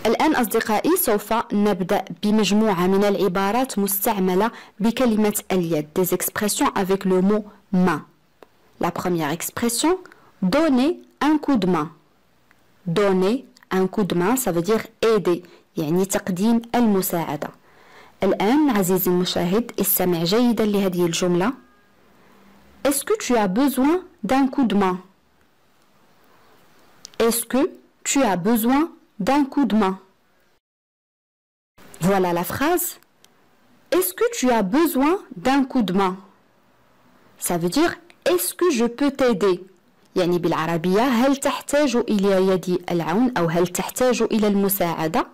الآن أصدقائي سوف نبدأ بمجموعة من العبارات مستعملة بكلمة اليد. Des expressions avec le mot main. La première expression, donner un coup de main. Donner un coup de main, ça veut dire aider. يعني تقديم المساعدة. الآن عزيزي المشاهد استمع جيدا لهذه الجملة. Est-ce que tu as besoin d'un coup de main? Est-ce que tu as besoin d'un coup de main? Voilà la phrase. Est-ce que tu as besoin d'un coup de main? Ça veut dire est-ce que je peux t'aider؟ يعني بالعربية هل تحتاج إلى يدي العون أو هل تحتاج إلى المساعدة؟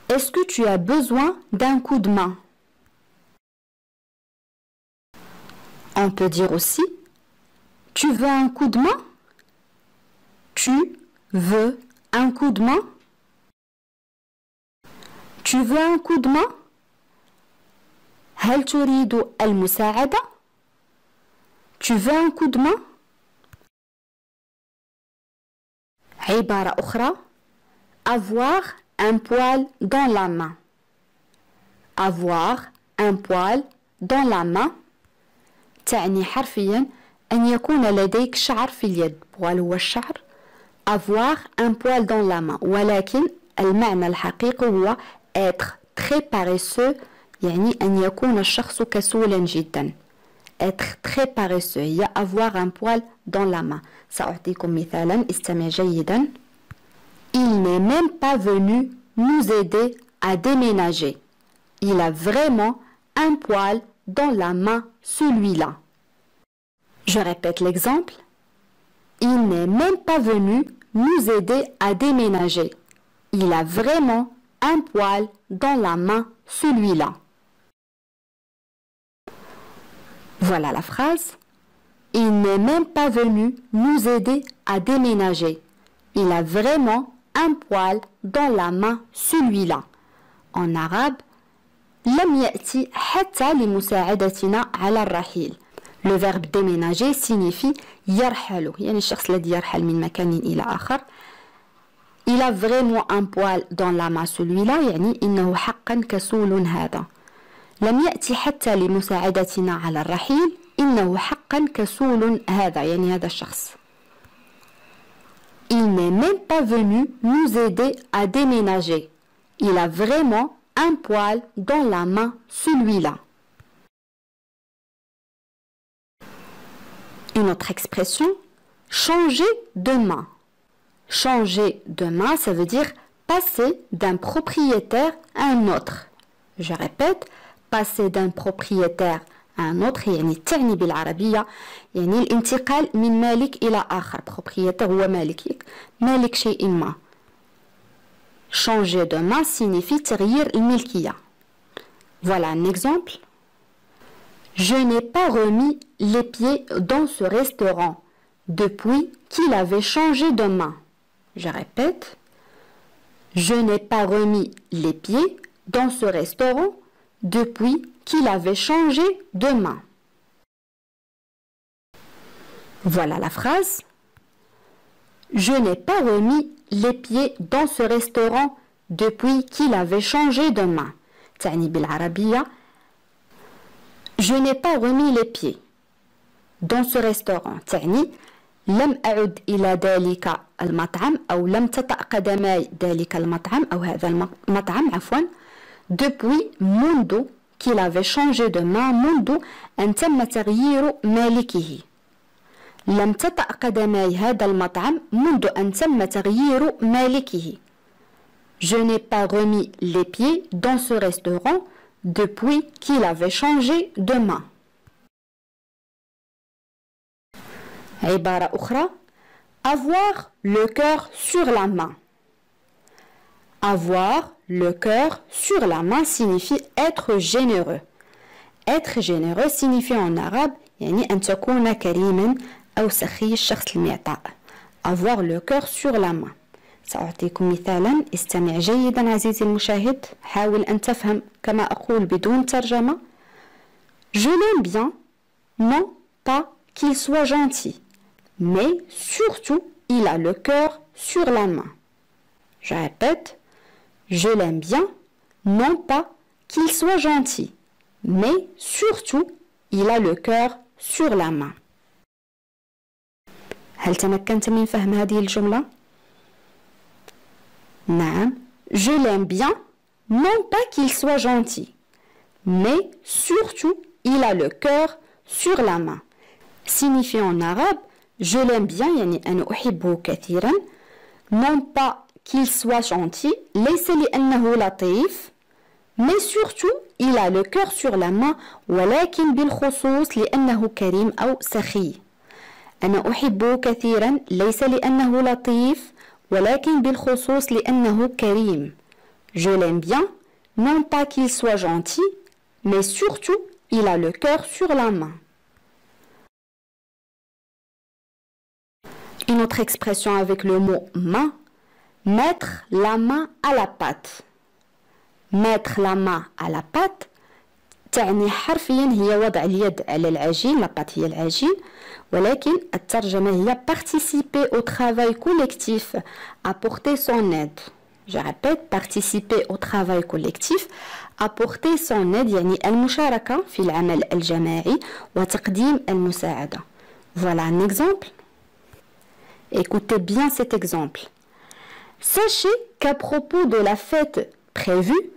Est-ce que tu as besoin d'un coup de main? On peut dire aussi tu veux un coup de main? Tu veux un coup de main? Tu veux un coup de main? هل تريد المساعدة؟ Tu veux un coup de main? عبارة أخرى avoir un poil dans la main. Avoir un poil dans la main تعني حرفيا أن يكون لديك شعر في اليد. poil هو الشعر. avoir un poil dans la main ولكن المعنى الحقيقي هو être très paresseux يعني أن يكون الشخص كسولا جدا. être très paresseux هي avoir un poil dans la main. سأعطيكم مثالا استمع جيدا. Il n'est même pas venu nous aider à déménager. Il a vraiment un poil dans la main celui-là. Je répète l'exemple. Il n'est même pas venu nous aider à déménager. Il a vraiment un poil dans la main celui-là. Voilà la phrase. Il n'est même pas venu nous aider à déménager. Il a vraiment un poil dans la main celui-là. En arabe, لم يأتي حتى لمساعدتنا على الرحيل. Le verbe déménager signifie يرحل يعني الشخص الذي يرحل من مكان إلى آخر. Il a vraiment un poil dans la main celui-là يعني إنه حقا كسول هذا. لم يأتي حتى لمساعدتنا على الرحيل إنه حقا كسول هذا يعني هذا الشخص. Il n'est même pas venu nous aider à déménager. Il a vraiment un poil dans la main celui-là. Une autre expression, changer de main. Changer de main, ça veut dire passer d'un propriétaire à un autre. Je répète, passer d'un propriétaire à un autre يعني تعني بالعربية يعني الانتقال من مالك إلى آخر. propriétaire هو مالك شيء ما. Changer de main signifie تغيير الملكية. Voilà un exemple. Je n'ai pas remis les pieds dans ce restaurant depuis qu'il avait changé de main. Je répète. Je n'ai pas remis les pieds dans ce restaurant depuis qu'il avait changé de main. Voilà la phrase. Je n'ai pas remis les pieds dans ce restaurant depuis qu'il avait changé de main. تعني بالعربية Je n'ai pas remis les pieds dans ce restaurant. تعني لم أعد إلى ذلك المطعم أو لم تطأ قدماي ذلك المطعم أو هذا المطعم عفوا depuis منذ qu'il avait changé de main منذ أن تم تغيير مالكه. لم تطأ قدماي هذا المطعم منذ أن تم تغيير مالكه. Je n'ai pas remis les pieds dans ce restaurant depuis qu'il avait changé de main. عبارة أخرى avoir le cœur sur la main. Avoir le cœur sur la main signifie être généreux. Être généreux signifie en arabe يعني أن تكون كريما أو سخي الشخص المعطاء. Avoir le cœur sur la main. سأعطيكم مثالا استمع جيدا عزيزي المشاهد. حاول أن تفهم كما أقول بدون ترجمة. Je l'aime bien, non pas qu'il soit gentil, mais surtout il a le cœur sur la main. Je répète. je l'aime bien, non pas qu'il soit gentil, mais surtout, il a le cœur sur la main. هل تمكنت من فهم هذه الجملة؟ نعم، je l'aime bien, non pas qu'il soit gentil, mais surtout, il a le cœur sur la main. Signifie en arabe, je l'aime bien, يعني أنا أحبه كثيرا, non pas qu'il soit gentil, ليس لأنه لطيف, mais surtout, il a le cœur sur la main, ولكن بالخصوص لأنه كريم أو سخي. أنا أحبه كثيرا ليس لأنه لطيف ولكن بالخصوص لأنه كريم. Je l'aime bien, non pas qu'il soit gentil, mais surtout, il a le cœur sur la main. Une autre expression avec le mot main, mettre la main à la pâte. Mettre la main à la pâte تعني حرفيا هي وضع اليد على العجين، la pâte هي العجين، ولكن الترجمة هي participer au travail collectif, apporter son aide. Je répète, participer au travail collectif, apporter son aide يعني المشاركة في العمل الجماعي وتقديم المساعدة. Voilà un exemple. Écoutez bien cet exemple. Sachez qu'à propos de la fête prévue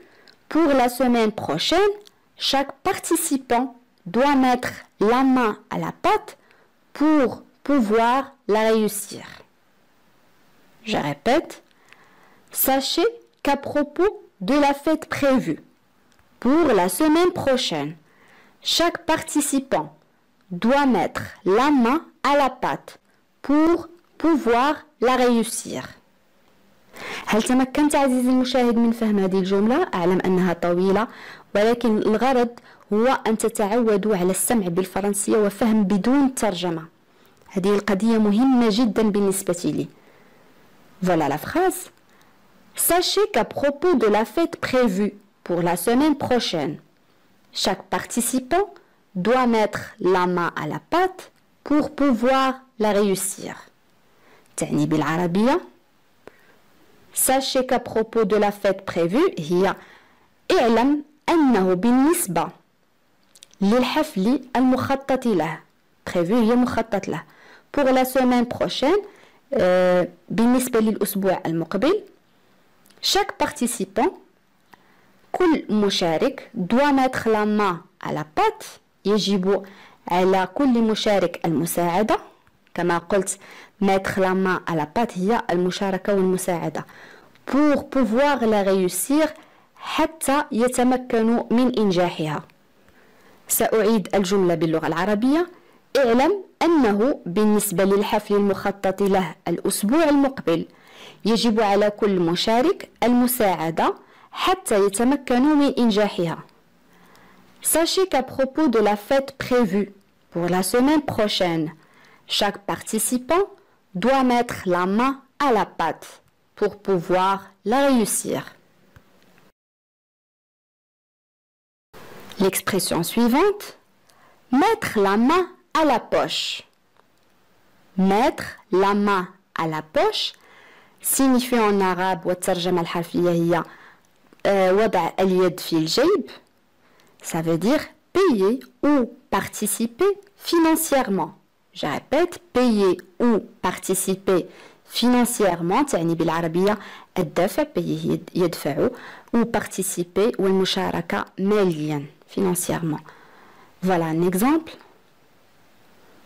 pour la semaine prochaine, chaque participant doit mettre la main à la pâte pour pouvoir la réussir. Je répète, sachez qu'à propos de la fête prévue pour la semaine prochaine, chaque participant doit mettre la main à la pâte pour pouvoir la réussir. هل تمكنت عزيزي المشاهد من فهم هذه الجملة؟ أعلم أنها طويلة ولكن الغرض هو أن تتعودوا على السمع بالفرنسية وفهم بدون ترجمة. هذه القضية مهمة جدا بالنسبة لي. Voilà la phrase. Sachez qu'à propos de la fête prévue pour la semaine prochaine, chaque participant doit mettre la main à la pâte pour pouvoir la réussir. تعني بالعربية Sachez qu'à propos de la fête prévue هي اعلم أنه بالنسبة للحفل المخطط له prévu هي مخطط له pour la semaine prochaine بالنسبة للأسبوع المقبل chaque participant كل مشارك doit mettre la main à la pâte يجب على كل مشارك المساعدة كما قلت mettre la main à la pâte هي المشاركة والمساعدة pour pouvoir la réussir حتى يتمكنوا من إنجاحها. سأعيد الجملة باللغة العربية. اعلم أنه بالنسبة للحفل المخطط له الأسبوع المقبل يجب على كل مشارك المساعدة حتى يتمكنوا من إنجاحها. Sachez qu'à propos de la fête prévue pour la semaine prochaine, chaque participant doit mettre la main à la pâte pour pouvoir la réussir. L'expression suivante, mettre la main à la poche. Mettre la main à la poche signifie en arabe والترجمة الحرفية هي وضع اليد في الجيب. Ça veut dire payer ou participer financièrement. Je répète, payer ou participer financièrement تعني بالعربية الدفع payer يدفع ou participer والمشاركة ماليا financièrement. Voilà un exemple.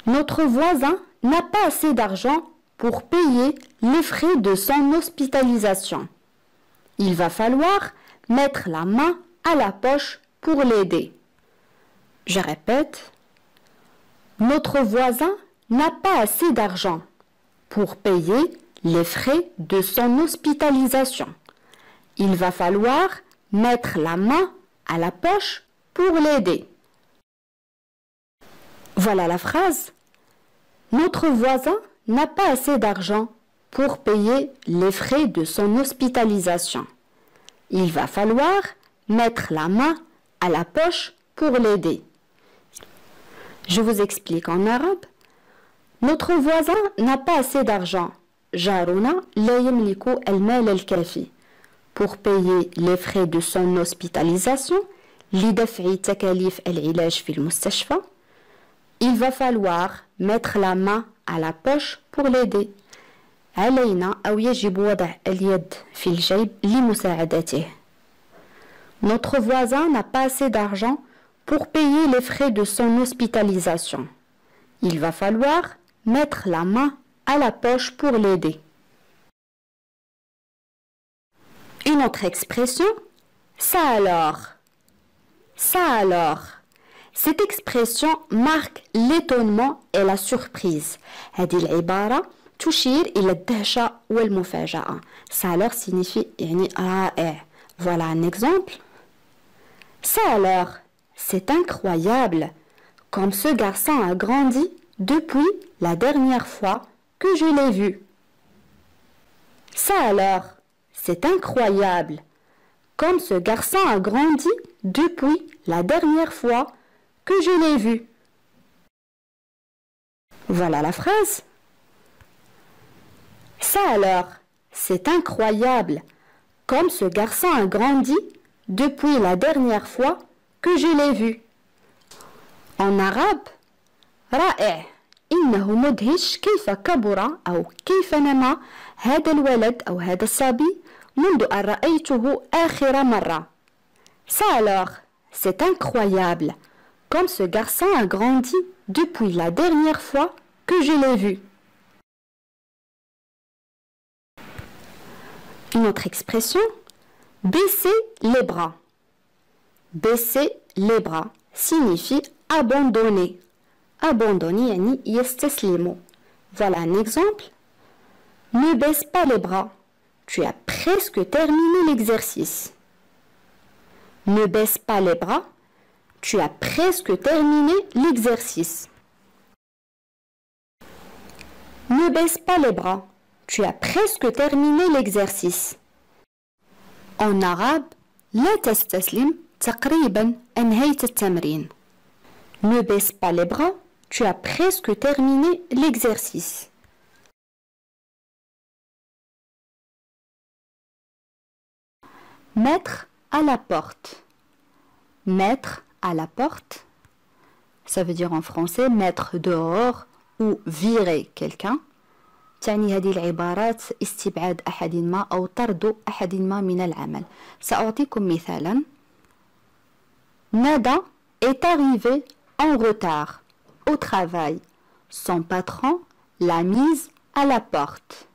Notre voisin n'a pas assez d'argent pour payer les frais de son hospitalisation. Il va falloir mettre la main à la poche pour l'aider. Je répète, notre voisin n'a pas assez d'argent pour payer les frais de son hospitalisation. Il va falloir mettre la main à la poche pour l'aider. Voilà la phrase. Notre voisin n'a pas assez d'argent pour payer les frais de son hospitalisation. Il va falloir mettre la main à la poche pour l'aider. Je vous explique en arabe. Notre voisin n'a pas assez d'argent. جارنا لا يملك المال الكافي. pour payer les frais de son hospitalisation, لدفع تكاليف العلاج في المستشفى, il va falloir mettre la main à la poche pour l'aider. علينا أو يجب وضع اليد في الجيب لمساعدته. Notre voisin n'a pas assez d'argent pour payer les frais de son hospitalisation. Il va falloir mettre la main à la poche pour l'aider. Une autre expression, ça alors. Ça alors. Cette expression marque l'étonnement et la surprise. هذه العبارة تشير إلى الدهشة والمفاجأة. Ça alors signifie يعني رائع. Voilà un exemple. Ça alors, c'est incroyable. Comme ce garçon a grandi depuis la dernière fois que je l'ai vu. Ça alors, c'est incroyable. Comme ce garçon a grandi depuis la dernière fois que je l'ai vu. Voilà la phrase. Ça alors, c'est incroyable. Comme ce garçon a grandi depuis la dernière fois que je l'ai vu. En arabe, رائع. إنه مدهش كيف كبر أو كيف نما هذا الولد أو هذا الصبي منذ أن رأيته آخر مرة. Ça alors, c'est incroyable. Comme ce garçon a grandi depuis la dernière fois que je l'ai vu. Une autre expression, baisser les bras. Baisser les bras signifie abandonner. Abandonner, yani yastaslimu. Voilà un exemple. Ne baisse pas les bras. Tu as presque terminé l'exercice. Ne baisse pas les bras. Tu as presque terminé l'exercice. Ne baisse pas les bras. Tu as presque terminé l'exercice. En arabe, لا تستسلم تقريبا أنهيت التمرين. Ne baisse pas les bras. Tu as presque terminé l'exercice. Mettre à la porte. Mettre à la porte, ça veut dire en français mettre dehors ou virer quelqu'un. تعني هذه العبارات استبعاد أحد ما أو طرد أحد ما من العمل. سأعطيكم مثالا. Nada est arrivé en retard au travail. Son patron l'a mise à la porte.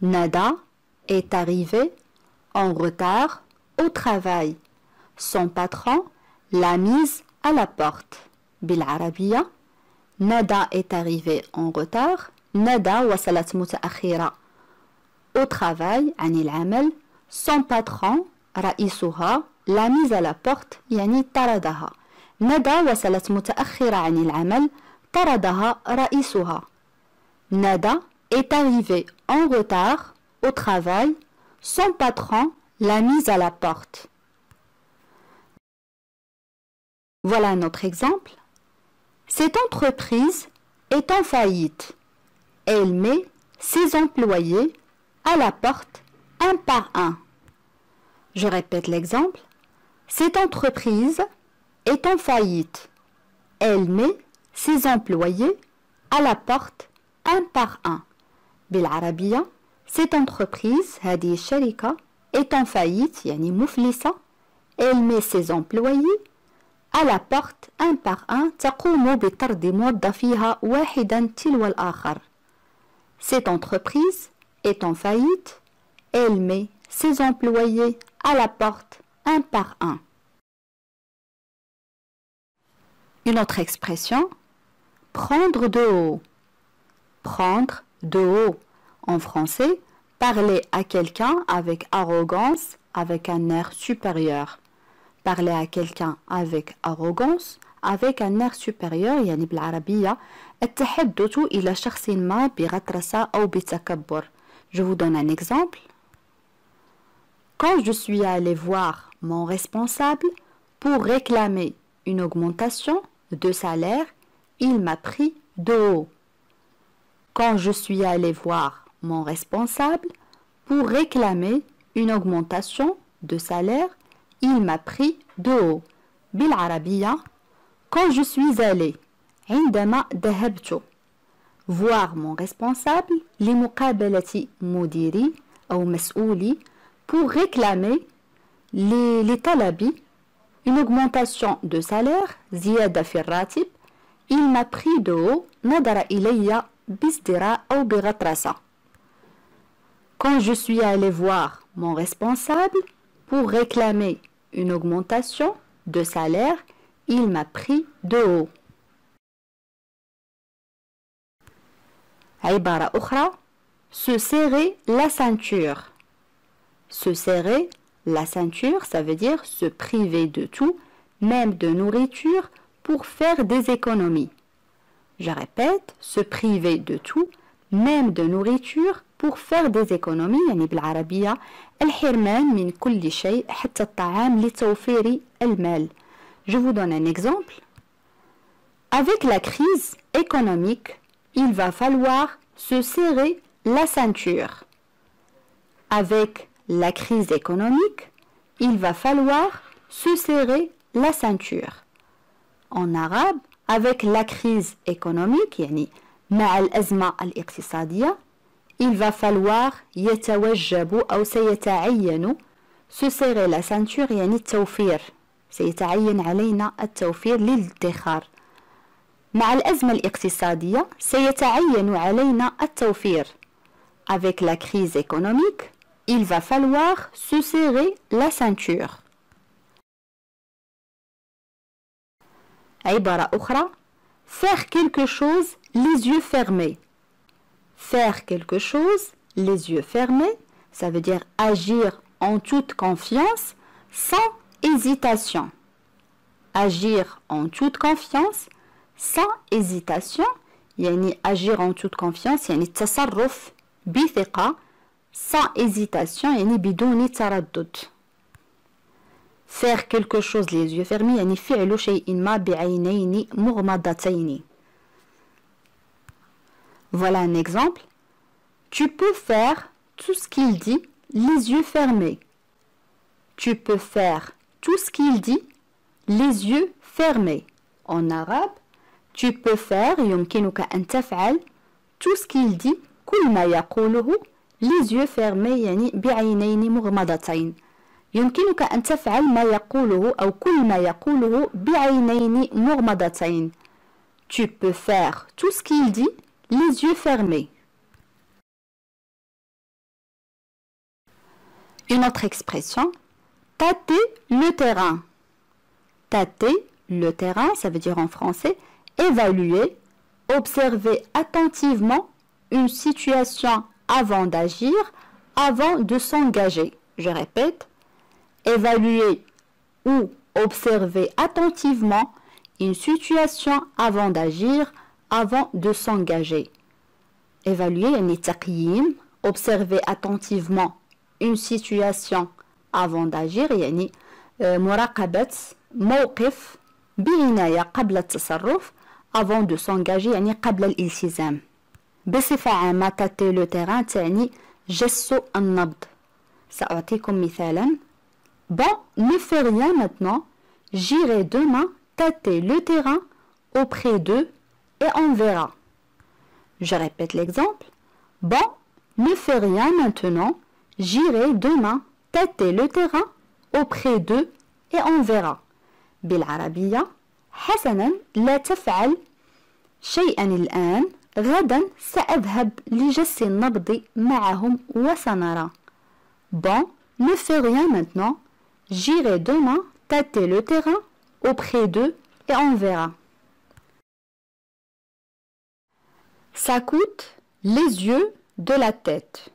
Nada est arrivé en retard au travail. Son patron l'a mise à la porte. بالعربية Nada est arrivé en retard. Nada وصلت متأخرة au travail عن العمل. Son patron رئيسها l'a mise à la porte يعني طردها. Nada وصلت متأخرة عن العمل. طردها رئيسها. Nada est arrivé en retard au travail. Son patron l'a mise à la porte. Voilà un autre exemple. Cette entreprise est en faillite. Elle met ses employés à la porte un par un. Je répète l'exemple. Cette entreprise est en faillite. Elle met ses employés à la porte un par un. بالعربية cette entreprise هذه الشركة est en faillite يعني مفلسة. Elle met ses employés à la porte un par un. تقوم بطرد موظفيها واحدا تلو الآخر. Cette entreprise est en faillite. Elle met ses employés à la porte un par un. Une autre expression, prendre de haut. Prendre de haut. En français, parler à quelqu'un avec arrogance, avec un air supérieur. Parler à quelqu'un avec arrogance, avec un air supérieur, يعني بالعربية التحدث إلى شخص ما بغطرسة أو بتكبر. Je vous donne un exemple. Quand je suis allé voir mon responsable pour réclamer une augmentation de salaire, il m'a pris de haut. Quand je suis allé voir mon responsable pour réclamer une augmentation de salaire, il m'a pris de haut. بالعربية quand je suis allé عندما ذهبت voir mon responsable لمقابلة مديري أو مسؤولي pour réclamer les طلبي une augmentation de salaire زيادة في الراتب il m'a pris de haut نظر إلي بازدراء أو بغطرسة. Quand je suis allé voir mon responsable pour réclamer une augmentation de salaire, il m'a pris de haut. عبارة أخرى se serrer la ceinture. Se serrer la ceinture, ça veut dire se priver de tout, même de nourriture, pour faire des économies. Je répète, se priver de tout, même de nourriture, pour faire des économies. يعني بالعربية الحرمان من كل شيء حتى الطعام لتوفير المال. Je vous donne un exemple. Avec la crise économique, il va falloir se serrer la ceinture. Avec la crise économique, il va falloir se serrer la ceinture. En arabe, avec la crise économique, يعني مع الأزمة الاقتصادية, il va falloir يتوجب أو سيتعين se serrer la ceinture يعني التوفير. سيتعين علينا التوفير للادخار. مع الأزمة الاقتصادية سيتعين علينا التوفير. Avec la crise économique, il va falloir se serrer la ceinture. عبارة أخرى faire quelque chose les yeux fermés. Faire quelque chose les yeux fermés, ça veut dire agir en toute confiance sans hésitation. Agir en toute confiance sans hésitation, يعني agir en toute confiance يعني التصرف بثقة sans hésitation يعني بدون تردد. Faire quelque chose les yeux fermés يعني فعل شيء ما بعينين مغمضتين. Voilà un exemple. Tu peux faire tout ce qu'il dit les yeux fermés. Tu peux faire tout ce qu'il dit les yeux fermés. En arabe, tu peux faire يمكنك أن تفعل tout ce qu'il dit كل ما يقوله les yeux fermés يعني بعينين مغمضتين. يمكنك أن تفعل ما يقوله أو كل ما يقوله بعينين مغمضتين. Tu peux faire tout ce qu'il dit les yeux fermés. Une autre expression, tâter le terrain. Tâter le terrain, ça veut dire en français, évaluer, observer attentivement une situation avant d'agir, avant de s'engager. Je répète, évaluer ou observer attentivement une situation avant d'agir, avant de s'engager. Évaluer, يعني تقييم, observer attentivement une situation avant d'agir, يعني مراقبة موقف بعناية قبل التصرف avant de s'engager, يعني قبل الالتزام. بصفة عامة tâter le terrain تعني جس النبض. سأعطيكم مثالا. Bon, ne fais rien maintenant, j'irai demain tâter le terrain auprès d'eux et on verra. Je répète l'exemple. Bon, ne fais rien maintenant, j'irai demain tâter le terrain auprès d'eux et on verra. بالعربية حسنا لا تفعل شيئا الآن غدا سأذهب لجس النبض معهم وسنرى. Bon, ne fais rien maintenant, j'irai demain tâter le terrain auprès d'eux et on verra. Ça coûte les yeux de la tête.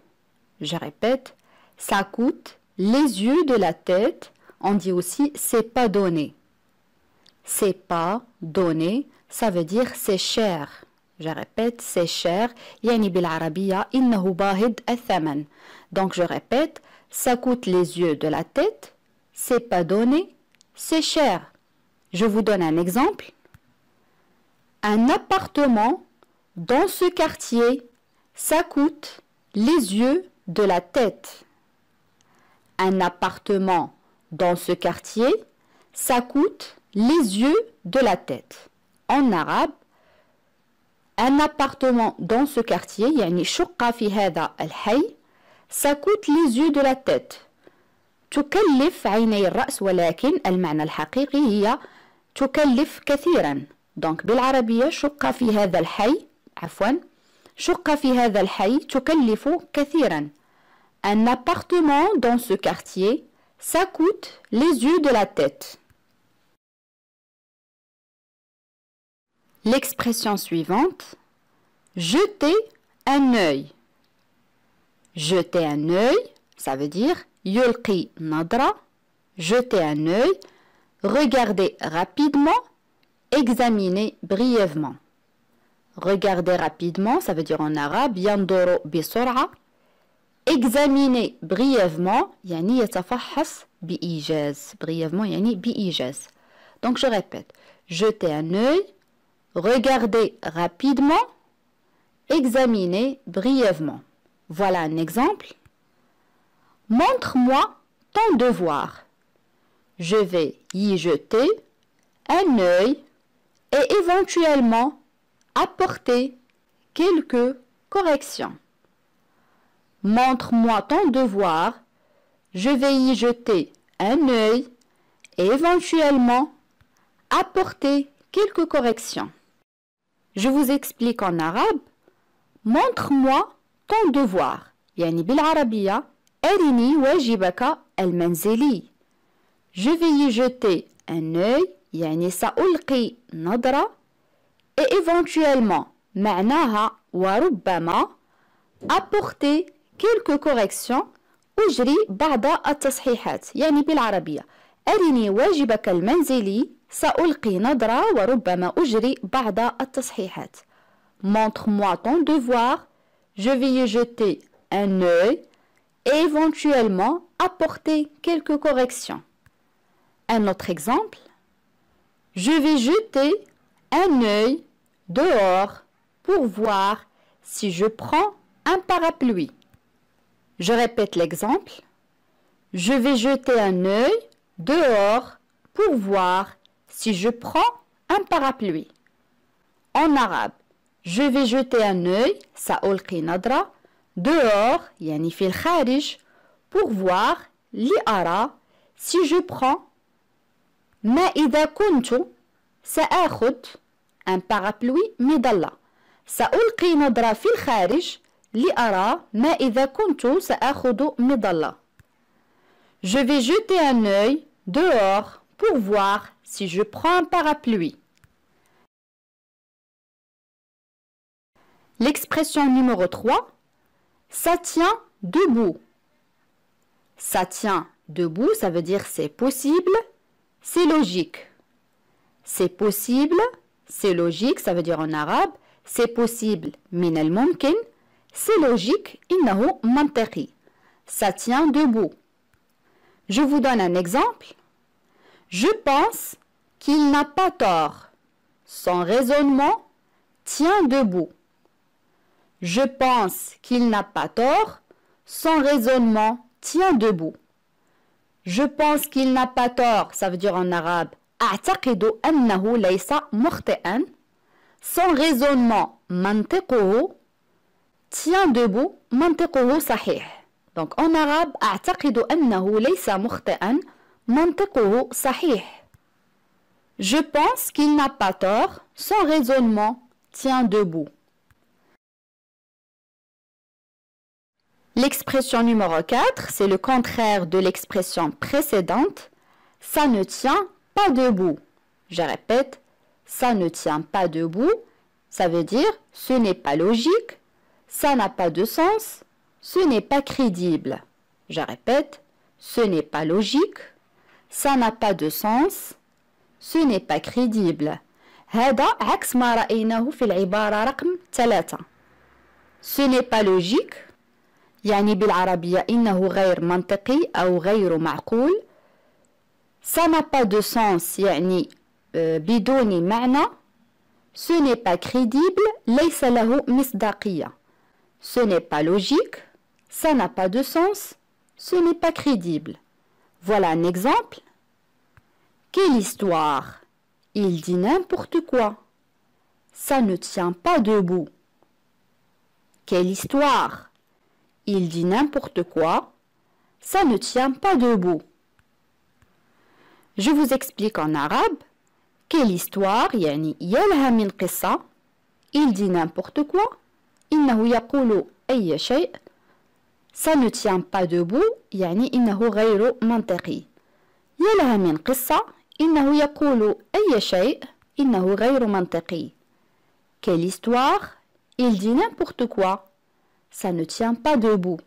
Je répète, ça coûte les yeux de la tête. On dit aussi c'est pas donné. C'est pas donné, ça veut dire c'est cher. Je répète, c'est cher. يعني بالعربية إنه باهظ الثمن. Donc je répète, ça coûte les yeux de la tête. C'est pas donné, c'est cher. Je vous donne un exemple. Un appartement dans ce quartier, ça coûte les yeux de la tête. un appartement dans ce quartier, ça coûte les yeux de la tête. En arabe, un appartement dans ce quartier, يعني شقة في هذا الحي, ça coûte les yeux de la tête. تكلف عيني الرأس, ولكن المعنى الحقيقي هي تكلف كثيرا. donc بالعربية شقة في هذا الحي, عفوا, شقة في هذا الحي تكلف كثيرا. Un appartement dans ce quartier, ça coûte les yeux de la tête. L'expression suivante, jeter un œil. Jeter un œil, ça veut dire yulqi nadra, jeter un œil, regarder rapidement, examiner brièvement. Regarder rapidement, ça veut dire en arabe yanduru bisur'a. Examiner brièvement, يعني يتفحص بإيجاز. Brièvement, يعني بإيجاز. Donc je répète, jeter un œil, regarder rapidement, examiner brièvement. Voilà un exemple. Montre-moi ton devoir. Je vais y jeter un œil et éventuellement apporter quelques corrections. Montre-moi ton devoir. Je vais y jeter un œil et éventuellement apporter quelques corrections. Je vous explique en arabe. Montre-moi ton devoir. يعني بالعربية أرني واجبك المنزلي. Je vais y jeter un œil يعني سألقي نظرة et éventuellement معناها وربما apporter quelques corrections أجري بعض التصحيحات. يعني بالعربية أرني واجبك المنزلي سألقي نظرة وربما أجري بعض التصحيحات. Montre-moi ton devoir. Je vais y jeter un œil et éventuellement apporter quelques corrections. Un autre exemple. Je vais jeter un œil dehors pour voir si je prends un parapluie. Je répète l'exemple. Je vais jeter un œil dehors pour voir si je prends un parapluie. En arabe, je vais jeter un œil, سألقي نظرة, dehors, يعني في الخارج, pour voir, لأرى, si je prends, ما إذا كنت سآخذ un parapluie مظلة. سألقي نظرة في الخارج لأرى ما إذا كنت سآخذ مظلة. Je vais jeter un œil dehors pour voir si je prends un parapluie. L'expression numéro 3, ça tient debout. Ça tient debout, ça veut dire c'est possible, c'est logique. C'est possible, c'est logique, ça veut dire en arabe, c'est possible, min al-mumkin, c'est logique, innahu mantiqi. Ça tient debout. Je vous donne un exemple. Je pense qu'il n'a pas tort. Son raisonnement tient debout. Je pense qu'il n'a pas tort. Son raisonnement tient debout. Je pense qu'il n'a pas tort, ça veut dire en arabe أعتقد أنه ليس مخطئا. Son raisonnement منطقه tient debout. منطقه صحيح. Donc en arabe أعتقد أنه ليس مخطئا. منطقه صحيح. Je pense qu'il n'a pas tort. Son raisonnement tient debout. L'expression numéro 4, c'est le contraire de l'expression précédente. Ça ne tient pas debout. Je répète, ça ne tient pas debout. Ça veut dire ce n'est pas logique, ça n'a pas de sens, ce n'est pas crédible. Je répète, ce n'est pas logique, ça n'a pas de sens, ce n'est pas crédible. هذا عكس ما رأيناه في العبارة رقم 3. Ce n'est pas logique. يعني بالعربية إنه غير منطقي أو غير معقول. Ça n'a pas de sens يعني بدون معنى. Ce n'est pas crédible. ليس له مصداقية. Ce n'est pas logique. Ça n'a pas de sens. Ce n'est pas crédible. Voilà un exemple. Quelle histoire? Il dit n'importe quoi. Ça ne tient pas debout. Quelle histoire? Il dit n'importe quoi. Ça ne tient pas debout. Je vous explique en arabe. Quelle histoire? يعني يلها من قصة. Il dit n'importe quoi. إنه يقول أي شيء. Ça ne tient pas debout. يعني إنه غير منطقي. يلها من قصة. إنه يقول أي شيء. إنه غير منطقي. Quelle histoire? Il dit n'importe quoi. Ça ne tient pas debout.